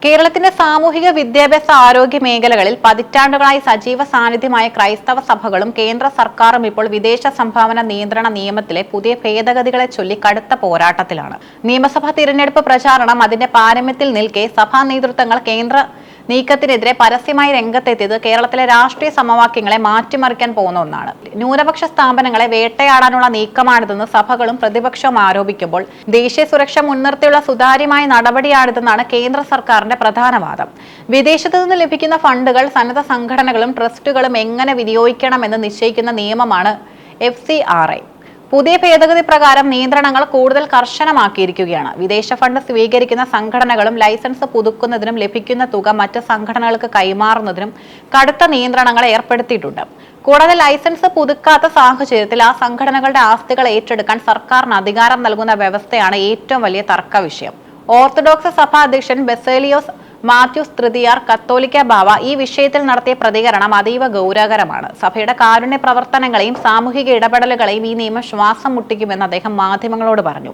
കേരളത്തിന്റെ സാമൂഹിക വിദ്യാഭ്യാസ ആരോഗ്യ മേഖലകളിൽ പതിറ്റാണ്ടുകളായി സജീവ സാന്നിധ്യമായ ക്രൈസ്തവ സഭകളും കേന്ദ്ര സർക്കാരും ഇപ്പോൾ വിദേശ സംഭാവന നിയന്ത്രണ നിയമത്തിലെ പുതിയ ഭേദഗതികളെ ചൊല്ലി കടുത്ത പോരാട്ടത്തിലാണ്. നിയമസഭാ തിരഞ്ഞെടുപ്പ് പ്രചാരണം അതിന്റെ പാരമ്യത്തിൽ നിൽക്കെ സഭാ നേതൃത്വങ്ങൾ കേന്ദ്ര നീക്കത്തിനെതിരെ പരസ്യമായി രംഗത്തെത്തിയത് കേരളത്തിലെ രാഷ്ട്രീയ സമവാക്യങ്ങളെ മാറ്റിമറിക്കാൻ പോകുന്ന ഒന്നാണ്. ന്യൂനപക്ഷ സ്ഥാപനങ്ങളെ വേട്ടയാടാനുള്ള നീക്കമാണിതെന്ന് സഭകളും പ്രതിപക്ഷവും ആരോപിക്കുമ്പോൾ ദേശീയ സുരക്ഷ മുൻനിർത്തിയുള്ള സുതാര്യമായ നടപടിയാണിതെന്നാണ് കേന്ദ്ര സർക്കാരിന്റെ പ്രധാന വാദം. വിദേശത്തു നിന്ന് ലഭിക്കുന്ന ഫണ്ടുകൾ സന്നദ്ധ സംഘടനകളും ട്രസ്റ്റുകളും എങ്ങനെ വിനിയോഗിക്കണമെന്ന് നിശ്ചയിക്കുന്ന നിയമമാണ് FCRA. പുതിയ ഭേദഗതി പ്രകാരം നിയന്ത്രണങ്ങൾ കൂടുതൽ കർശനമാക്കിയിരിക്കുകയാണ്. വിദേശ ഫണ്ട് സ്വീകരിക്കുന്ന സംഘടനകളും ലൈസൻസ് പുതുക്കുന്നതിനും ലഭിക്കുന്ന തുക മറ്റ് സംഘടനകൾക്ക് കൈമാറുന്നതിനും കടുത്ത നിയന്ത്രണങ്ങൾ ഏർപ്പെടുത്തിയിട്ടുണ്ട്. കൂടാതെ ലൈസൻസ് പുതുക്കാത്ത സാഹചര്യത്തിൽ ആ സംഘടനകളുടെ ആസ്തികൾ ഏറ്റെടുക്കാൻ സർക്കാരിന് അധികാരം നൽകുന്ന വ്യവസ്ഥയാണ് ഏറ്റവും വലിയ തർക്ക വിഷയം. ഓർത്തഡോക്സ് സഭാ അധ്യക്ഷൻ ബസേലിയോസ് മാത്യൂസ് തൃതീയാർ കത്തോലിക്ക ബാവ ഈ വിഷയത്തിൽ നടത്തിയ പ്രതികരണം അതീവ ഗൗരവകരമാണ്. സഭയുടെ കാരുണ്യ പ്രവർത്തനങ്ങളെയും സാമൂഹിക ഇടപെടലുകളെയും ഈ നിയമം ശ്വാസം മുട്ടിക്കുമെന്ന് അദ്ദേഹം മാധ്യമങ്ങളോട് പറഞ്ഞു.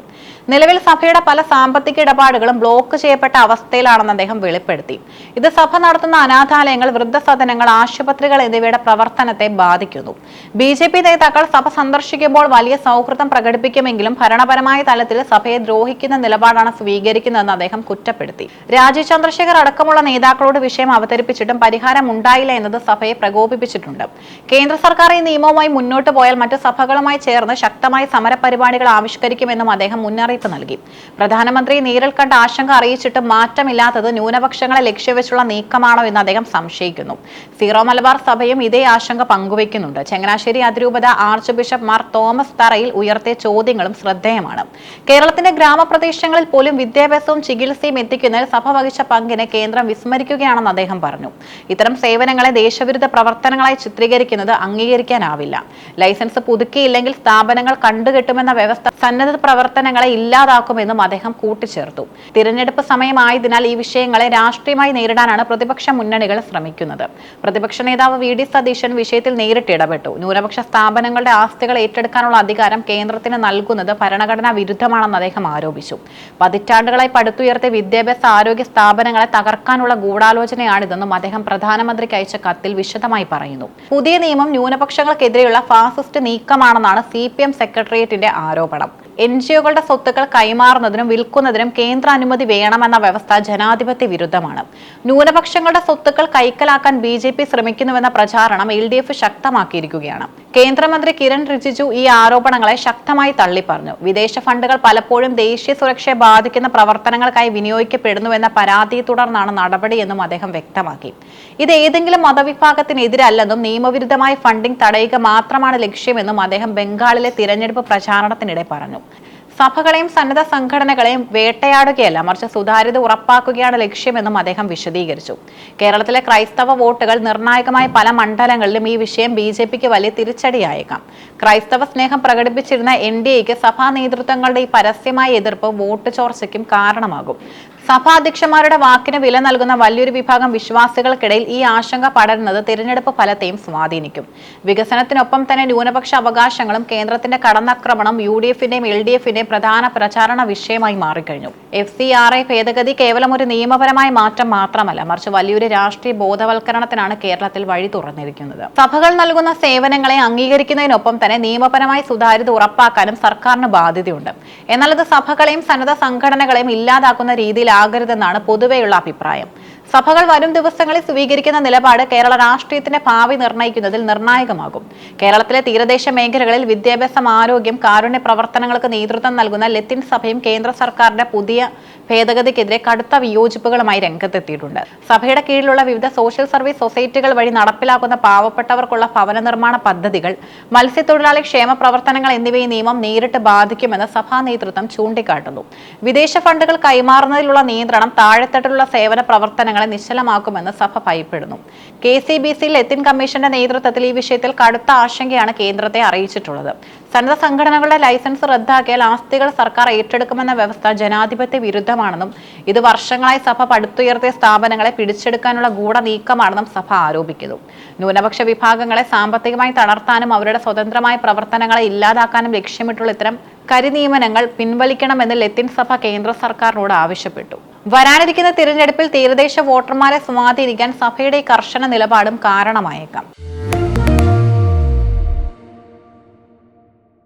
നിലവിൽ സഭയുടെ പല സാമ്പത്തിക ഇടപാടുകളും ബ്ലോക്ക് ചെയ്യപ്പെട്ട അവസ്ഥയിലാണെന്ന് അദ്ദേഹം വെളിപ്പെടുത്തി. ഇത് സഭ നടത്തുന്ന അനാഥാലയങ്ങൾ, വൃദ്ധസദനങ്ങൾ, ആശുപത്രികൾ എന്നിവയുടെ പ്രവർത്തനത്തെ ബാധിക്കുന്നു. BJP നേതാക്കൾ സഭ സന്ദർശിക്കുമ്പോൾ വലിയ സൗഹൃദം പ്രകടിപ്പിക്കുമെങ്കിലും ഭരണപരമായ തലത്തിൽ സഭയെ ദ്രോഹിക്കുന്ന നിലപാടാണ് സ്വീകരിക്കുന്നതെന്ന് അദ്ദേഹം കുറ്റപ്പെടുത്തി. രാജീവ് ചന്ദ്രശേഖർ അടക്കമുള്ള നേതാക്കളോട് വിഷയം അവതരിപ്പിച്ചിട്ടും പരിഹാരം ഉണ്ടായില്ല എന്നത് സഭയെ പ്രകോപിപ്പിച്ചിട്ടുണ്ട്. കേന്ദ്ര സർക്കാർ ഈ നിയമവുമായി മുന്നോട്ട് പോയാൽ മറ്റ് സഭകളുമായി ചേർന്ന് ശക്തമായ സമരപരിപാടികൾ ആവിഷ്കരിക്കുമെന്നും അദ്ദേഹം മുന്നറിയിപ്പ് നൽകി. പ്രധാനമന്ത്രി നേരിൽ കണ്ട ആശങ്ക അറിയിച്ചിട്ടും മാറ്റമില്ലാത്തത് ന്യൂനപക്ഷങ്ങളെ ലക്ഷ്യവെച്ചുള്ള നീക്കമാണോ എന്ന് അദ്ദേഹം സംശയിക്കുന്നു. സീറോ മലബാർ സഭയും ഇതേ ആശങ്ക പങ്കുവയ്ക്കുന്നുണ്ട്. ചങ്ങനാശ്ശേരി അതിരൂപത ആർച്ച് ബിഷപ്പ് മാർ തോമസ് തറയിൽ ഉയർത്തിയ ചോദ്യങ്ങളും ശ്രദ്ധേയമാണ്. കേരളത്തിന്റെ ഗ്രാമപ്രദേശങ്ങളിൽ പോലും വിദ്യാഭ്യാസവും ചികിത്സയും എത്തിക്കുന്നതിൽ സഭ വഹിച്ച പങ്കിനെ കേന്ദ്രം വിസ്മരിക്കുകയാണെന്ന് അദ്ദേഹം പറഞ്ഞു. ഇത്തരം സേവനങ്ങളെ ദേശവിരുദ്ധ പ്രവർത്തനങ്ങളായി ചിത്രീകരിക്കുന്നത് അംഗീകരിക്കാനാവില്ല. ലൈസൻസ് പുതുക്കിയില്ലെങ്കിൽ സ്ഥാപനങ്ങൾ കണ്ടുകെട്ടുമെന്ന വ്യവസ്ഥ സന്നദ്ധ പ്രവർത്തനങ്ങളെ ഇല്ലാതാക്കുമെന്നും അദ്ദേഹം കൂട്ടിച്ചേർത്തു. തിരഞ്ഞെടുപ്പ് സമയമായതിനാൽ ഈ വിഷയങ്ങളെ രാഷ്ട്രീയമായി നേരിടാനാണ് പ്രതിപക്ഷ മുന്നണികൾ ശ്രമിക്കുന്നത്. പ്രതിപക്ഷ നേതാവ് VD സതീശൻ വിഷയത്തിൽ നേരിട്ട് ഇടപെട്ടു. ന്യൂനപക്ഷ സ്ഥാപനങ്ങളുടെ ആസ്തികൾ ഏറ്റെടുക്കാനുള്ള അധികാരം കേന്ദ്രത്തിന് നൽകുന്നത് ഭരണഘടനാ വിരുദ്ധമാണെന്ന് അദ്ദേഹം ആരോപിച്ചു. പതിറ്റാണ്ടുകളായി പടുത്തുയർത്തിയ വിദ്യാഭ്യാസ ആരോഗ്യ സ്ഥാപനങ്ങളെ തകർക്കാനുള്ള ഗൂഢാലോചനയാണിതെന്നും അദ്ദേഹം പ്രധാനമന്ത്രിക്ക് അയച്ച കത്തിൽ വിശദമായി പറയുന്നു. പുതിയ നിയമം ന്യൂനപക്ഷങ്ങൾക്കെതിരെയുള്ള ഫാസിസ്റ്റ് നീക്കമാണെന്നാണ് CPM സെക്രട്ടേറിയറ്റിന്റെ ആരോപണം. NGOകളുടെ സ്വത്തുക്കൾ കൈമാറുന്നതിനും വിൽക്കുന്നതിനും കേന്ദ്ര അനുമതി വേണമെന്ന വ്യവസ്ഥ ജനാധിപത്യ വിരുദ്ധമാണ്. ന്യൂനപക്ഷങ്ങളുടെ സ്വത്തുക്കൾ കൈക്കലാക്കാൻ BJP ശ്രമിക്കുന്നുവെന്ന പ്രചാരണം LDF ശക്തമാക്കിയിരിക്കുകയാണ്. കേന്ദ്രമന്ത്രി കിരൺ റിജിജു ഈ ആരോപണങ്ങളെ ശക്തമായി തള്ളിപ്പറഞ്ഞു. വിദേശ ഫണ്ടുകൾ പലപ്പോഴും ദേശീയ സുരക്ഷയെ ബാധിക്കുന്ന പ്രവർത്തനങ്ങൾക്കായി വിനിയോഗിക്കപ്പെടുന്നുവെന്ന പരാതിയെ തുടർന്നാണ് നടപടിയെന്നും അദ്ദേഹം വ്യക്തമാക്കി. ഇത് ഏതെങ്കിലും മതവിഭാഗത്തിനെതിരല്ലെന്നും നിയമവിരുദ്ധമായ ഫണ്ടിംഗ് തടയുക മാത്രമാണ് ലക്ഷ്യമെന്നും അദ്ദേഹം ബംഗാളിലെ തിരഞ്ഞെടുപ്പ് പ്രചാരണത്തിനിടെ പറഞ്ഞു. സഭകളെയും സന്നദ്ധ സംഘടനകളെയും വേട്ടയാടുകയല്ല, മറിച്ച് സുതാര്യത ഉറപ്പാക്കുകയാണ് ലക്ഷ്യമെന്നും അദ്ദേഹം വിശദീകരിച്ചു. കേരളത്തിലെ ക്രൈസ്തവ വോട്ടുകൾ നിർണായകമായ പല മണ്ഡലങ്ങളിലും ഈ വിഷയം BJPക്ക് വലിയ തിരിച്ചടിയായേക്കാം. ക്രൈസ്തവ സ്നേഹം പ്രകടിപ്പിച്ചിരുന്ന NDAക്ക് സഭാ നേതൃത്വങ്ങളുടെ ഈ പരസ്യമായ എതിർപ്പ് വോട്ട് ചോർച്ചയ്ക്കും കാരണമാകും. സഭാധ്യക്ഷന്മാരുടെ വാക്കിന് വില നൽകുന്ന വലിയൊരു വിഭാഗം വിശ്വാസികൾക്കിടയിൽ ഈ ആശങ്ക പടരുന്നത് തിരഞ്ഞെടുപ്പ് ഫലത്തെയും സ്വാധീനിക്കും. വികസനത്തിനൊപ്പം തന്നെ ന്യൂനപക്ഷ അവകാശങ്ങളും കേന്ദ്രത്തിന്റെ കടന്നാക്രമണം UDFന്റെയും LDFന്റെയും പ്രധാന പ്രചാരണ വിഷയമായി മാറിക്കഴിഞ്ഞു. FCRA ഭേദഗതി കേവലം ഒരു നിയമപരമായ മാറ്റം മാത്രമല്ല, മറിച്ച് വലിയൊരു രാഷ്ട്രീയ ബോധവൽക്കരണത്തിനാണ് കേരളത്തിൽ വഴി തുറന്നിരിക്കുന്നത്. സഭകൾ നൽകുന്ന സേവനങ്ങളെ അംഗീകരിക്കുന്നതിനൊപ്പം തന്നെ നിയമപരമായ സുതാര്യത ഉറപ്പാക്കാനും സർക്കാരിന് ബാധ്യതയുണ്ട്. എന്നാൽ ഇത് സഭകളെയും സന്നദ്ധ സംഘടനകളെയും ഇല്ലാതാക്കുന്ന രീതിയിലാകരുതെന്നാണ് പൊതുവെയുള്ള അഭിപ്രായം. സഭകൾ വരും ദിവസങ്ങളിൽ സ്വീകരിക്കുന്ന നിലപാട് കേരള രാഷ്ട്രീയത്തിന്റെ ഭാവി നിർണ്ണയിക്കുന്നതിൽ നിർണായകമാകും. കേരളത്തിലെ തീരദേശ മേഖലകളിൽ വിദ്യാഭ്യാസം, ആരോഗ്യം, കാരുണ്യ പ്രവർത്തനങ്ങൾക്ക് നേതൃത്വം നൽകുന്ന ലത്തീൻ സഭയും കേന്ദ്ര സർക്കാരിന്റെ പുതിയ ഭേദഗതിക്കെതിരെ കടുത്ത വിയോജിപ്പുകളുമായി രംഗത്തെത്തിയിട്ടുണ്ട്. സഭയുടെ കീഴിലുള്ള വിവിധ സോഷ്യൽ സർവീസ് സൊസൈറ്റികൾ വഴി നടപ്പിലാക്കുന്ന പാവപ്പെട്ടവർക്കുള്ള ഭവന നിർമ്മാണ പദ്ധതികൾ, മത്സ്യത്തൊഴിലാളി ക്ഷേമ പ്രവർത്തനങ്ങൾ എന്നിവയെ നിയമം നേരിട്ട് ബാധിക്കുമെന്ന് സഭാ നേതൃത്വം ചൂണ്ടിക്കാട്ടുന്നു. വിദേശ ഫണ്ടുകൾ കൈമാറുന്നതിലുള്ള നിയന്ത്രണം താഴെത്തട്ടിലുള്ള സേവന പ്രവർത്തനങ്ങളെ നിശ്ചലമാക്കുമെന്ന് സഭ ഭയപ്പെടുന്നു. KCBC ലത്തീൻ കമ്മീഷന്റെ നേതൃത്വത്തിൽ ഈ വിഷയത്തിൽ കടുത്ത ആശങ്കയാണ് കേന്ദ്രത്തെ അറിയിച്ചിട്ടുള്ളത്. സന്നദ്ധ സംഘടനകളുടെ ലൈസൻസ് റദ്ദാക്കിയാൽ ആസ്തികൾ സർക്കാർ ഏറ്റെടുക്കുമെന്ന വ്യവസ്ഥ ജനാധിപത്യ വിരുദ്ധമാണെന്നും ഇത് വർഷങ്ങളായി സഭ പടുത്തുയർത്തിയ സ്ഥാപനങ്ങളെ പിടിച്ചെടുക്കാനുള്ള ഗൂഢനീക്കമാണെന്നും സഭ ആരോപിക്കുന്നു. ന്യൂനപക്ഷ വിഭാഗങ്ങളെ സാമ്പത്തികമായി തളർത്താനും അവരുടെ സ്വതന്ത്രമായ പ്രവർത്തനങ്ങളെ ഇല്ലാതാക്കാനും ലക്ഷ്യമിട്ടുള്ള ഇത്തരം കരിനിയമനങ്ങൾ പിൻവലിക്കണമെന്ന് ലത്തീൻ സഭ കേന്ദ്ര സർക്കാരിനോട് ആവശ്യപ്പെട്ടു. വരാനിരിക്കുന്ന തിരഞ്ഞെടുപ്പിൽ തീരദേശ വോട്ടർമാരെ സ്വാധീനിക്കാൻ സഭയുടെ കർശന നിലപാടും കാരണമായേക്കാം.